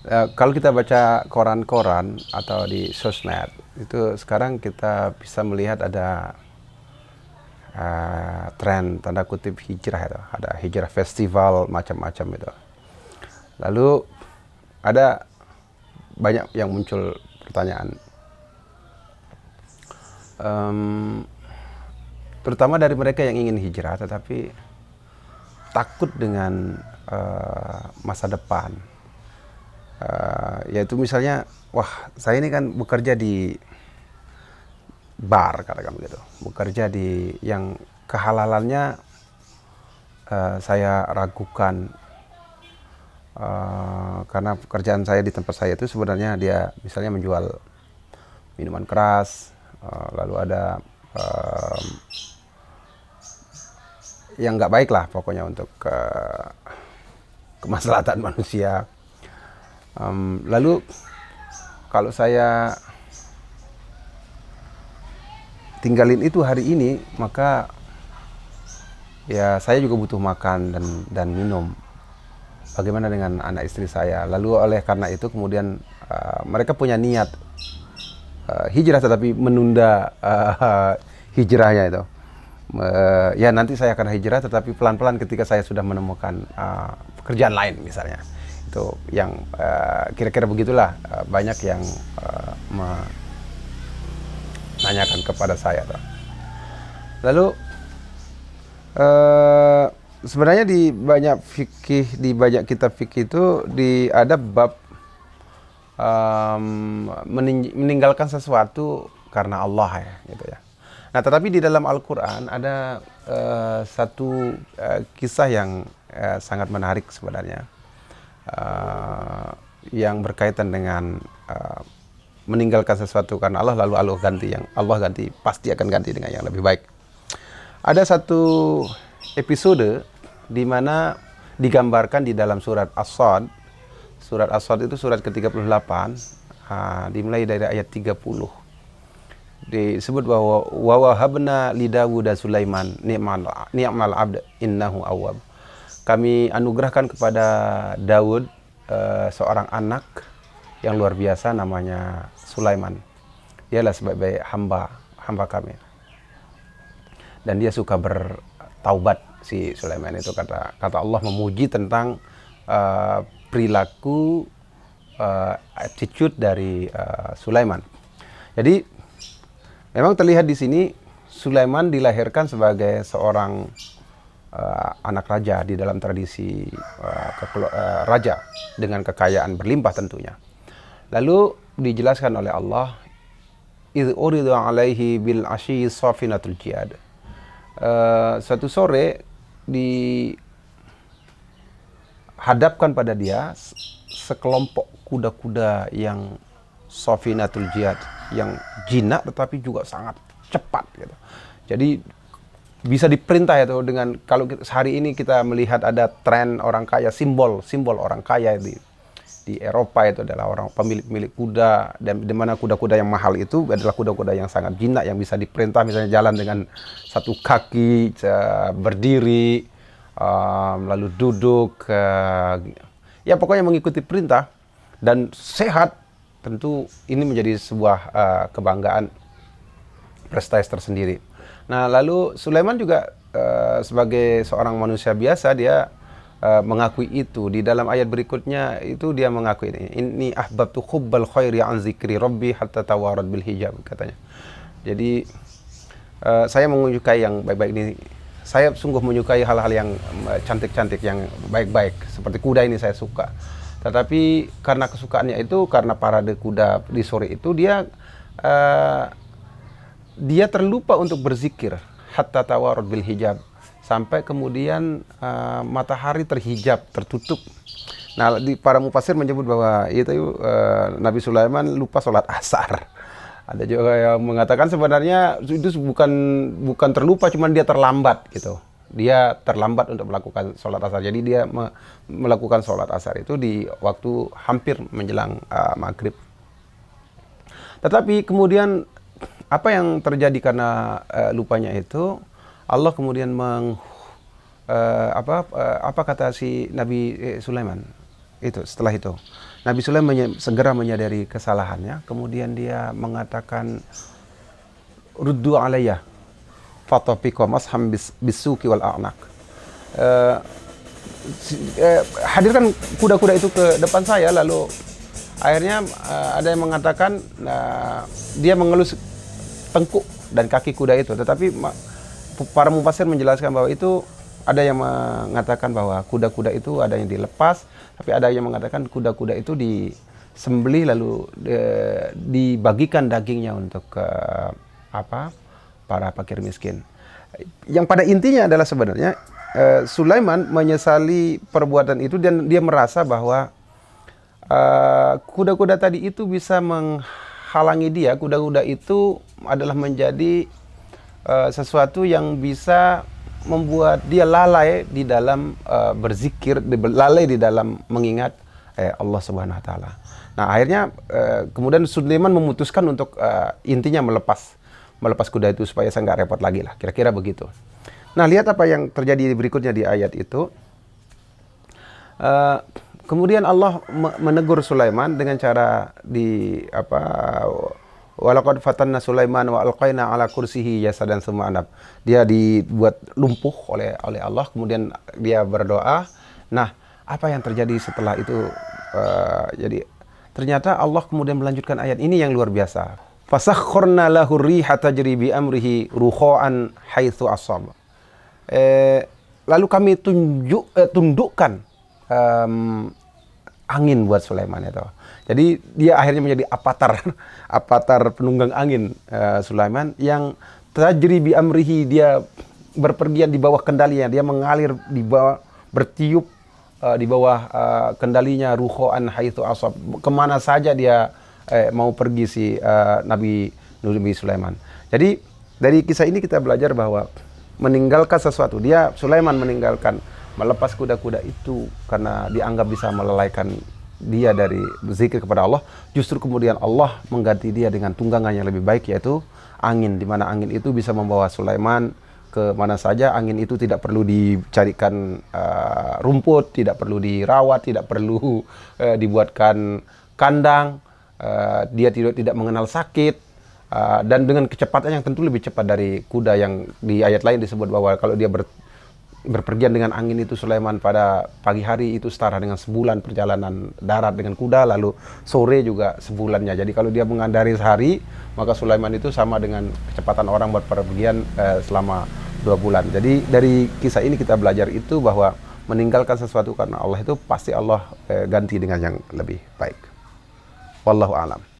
Kalau kita baca koran-koran atau di sosmed, itu sekarang kita bisa melihat ada tren tanda kutip hijrah itu. Ada hijrah festival macam-macam itu. Lalu ada banyak yang muncul pertanyaan, terutama dari mereka yang ingin hijrah tetapi takut dengan masa depan. Yaitu misalnya, wah saya ini kan bekerja di bar, katakan begitu, bekerja di yang kehalalannya saya ragukan, karena pekerjaan saya di tempat saya itu sebenarnya dia misalnya menjual minuman keras, lalu ada yang nggak baik lah pokoknya untuk kemaslahatan manusia. Lalu kalau saya tinggalin itu hari ini, maka ya saya juga butuh makan dan minum. Bagaimana dengan anak istri saya? Lalu oleh karena itu kemudian mereka punya niat hijrah tetapi menunda hijrahnya itu. Ya nanti saya akan hijrah tetapi pelan-pelan ketika saya sudah menemukan pekerjaan lain misalnya. Itu yang kira-kira begitulah. Banyak yang menanyakan kepada saya. Lalu sebenarnya di banyak kitab fikih itu ada bab meninggalkan sesuatu karena Allah ya, gitu ya. Nah, tetapi di dalam Al-Quran ada satu kisah yang sangat menarik sebenarnya, yang berkaitan dengan meninggalkan sesuatu karena Allah, lalu Allah ganti pasti akan ganti dengan yang lebih baik. Ada satu episode di mana digambarkan di dalam surat As-Sad. Surat As-Sad itu surat ke-38, dimulai dari ayat 30. Disebut bahwa wa wahabna li Dawud Sulaiman ni'mal abd innahu awwab. Kami anugerahkan kepada Daud seorang anak yang luar biasa namanya Sulaiman. Dialah sebaik-baik hamba kami. Dan dia suka bertaubat, si Sulaiman itu, kata Allah memuji tentang perilaku attitude dari Sulaiman. Jadi memang terlihat di sini Sulaiman dilahirkan sebagai seorang anak raja di dalam tradisi raja dengan kekayaan berlimpah tentunya. Lalu dijelaskan oleh Allah, idh uridu alaihi bil asyi safinatul jihad. Suatu sore dihadapkan pada dia sekelompok kuda-kuda yang safinatul jihad, yang jinak tetapi juga sangat cepat gitu. Jadi bisa diperintah itu dengan, kalau hari ini kita melihat ada tren orang kaya, simbol orang kaya di Eropa itu adalah orang pemilik kuda, dan di mana kuda-kuda yang mahal itu adalah kuda-kuda yang sangat jinak, yang bisa diperintah misalnya jalan dengan satu kaki, berdiri, lalu duduk, ya pokoknya mengikuti perintah dan sehat. Tentu ini menjadi sebuah kebanggaan, prestasi tersendiri. Nah, lalu Sulaiman juga sebagai seorang manusia biasa, dia mengakui itu. Di dalam ayat berikutnya itu dia mengakui ini ahbabtu hubbal khairi an zikri rabbi hatta tawarat bil hijab, katanya. Jadi saya menyukai yang baik-baik ini. Saya sungguh menyukai hal-hal yang cantik-cantik, yang baik-baik. Seperti kuda ini saya suka. Tetapi karena kesukaannya itu, karena parade kuda di sore itu, dia terlupa untuk berzikir hatta tawarat bil hijab, sampai kemudian matahari terhijab, tertutup. Nah, para mufassir menyebut bahwa itu Nabi Sulaiman lupa sholat asar. Ada juga yang mengatakan sebenarnya itu bukan terlupa, cuman dia terlambat gitu. Dia terlambat untuk melakukan sholat asar. Jadi dia melakukan sholat asar itu di waktu hampir menjelang maghrib. Tetapi kemudian apa yang terjadi karena lupanya itu, Allah kemudian apa kata si Nabi Sulaiman itu setelah itu? Nabi Sulaiman segera menyadari kesalahannya, kemudian dia mengatakan, "Ruddu alayya fatafiqa masham bisuki wal a'naq." Hadirkan kuda-kuda itu ke depan saya, lalu akhirnya ada yang mengatakan dia mengelus tengkuk dan kaki kuda itu, tetapi para mufasir menjelaskan bahwa itu ada yang mengatakan bahwa kuda-kuda itu ada yang dilepas, tapi ada yang mengatakan kuda-kuda itu disembelih lalu dibagikan dagingnya untuk para fakir miskin. Yang pada intinya adalah sebenarnya Sulaiman menyesali perbuatan itu dan dia merasa bahwa kuda-kuda tadi itu bisa menghalangi dia. Kuda-kuda itu adalah menjadi sesuatu yang bisa membuat dia lalai di dalam berzikir, lalai di dalam mengingat Allah Subhanahu wa taala. Nah, akhirnya kemudian Sulaiman memutuskan untuk intinya melepas kuda itu supaya saya nggak repot lagi lah, kira-kira begitu. Nah, lihat apa yang terjadi berikutnya di ayat itu. Kemudian Allah menegur Sulaiman dengan cara walaqad fatanna Sulaiman wa alqaina ala kursihi jasadan tsumma anab. Dia dibuat lumpuh oleh Allah, kemudian dia berdoa. Nah, apa yang terjadi setelah itu? Jadi ternyata Allah kemudian melanjutkan ayat ini yang luar biasa. Fasakhkharna lahu riha tajri bi amrihi rukha'an haitsu asab. Lalu kami tundukkan angin buat Sulaiman itu. Jadi dia akhirnya menjadi avatar penunggang angin Sulaiman yang tajri bi amrihi, dia berpergian di bawah kendalinya, dia mengalir di bawah, bertiup di bawah kendalinya, ruhoan haitsu asab, kemana saja dia mau pergi si Nabi Sulaiman. Jadi dari kisah ini kita belajar bahwa meninggalkan sesuatu, Sulaiman meninggalkan melepas kuda-kuda itu karena dianggap bisa melalaikan dia dari berzikir kepada Allah, justru kemudian Allah mengganti dia dengan tunggangan yang lebih baik, yaitu angin, di mana angin itu bisa membawa Sulaiman ke mana saja. Angin itu tidak perlu dicarikan rumput, tidak perlu dirawat, tidak perlu dibuatkan kandang, dia tidak mengenal sakit, dan dengan kecepatan yang tentu lebih cepat dari kuda yang di ayat lain disebut bahwa kalau dia berpergian dengan angin itu, Sulaiman pada pagi hari itu setara dengan sebulan perjalanan darat dengan kuda, lalu sore juga sebulannya. Jadi kalau dia mengandari sehari, maka Sulaiman itu sama dengan kecepatan orang buat perpergian selama 2 bulan. Jadi dari kisah ini kita belajar itu bahwa meninggalkan sesuatu karena Allah itu pasti Allah ganti dengan yang lebih baik. Wallahu a'lam.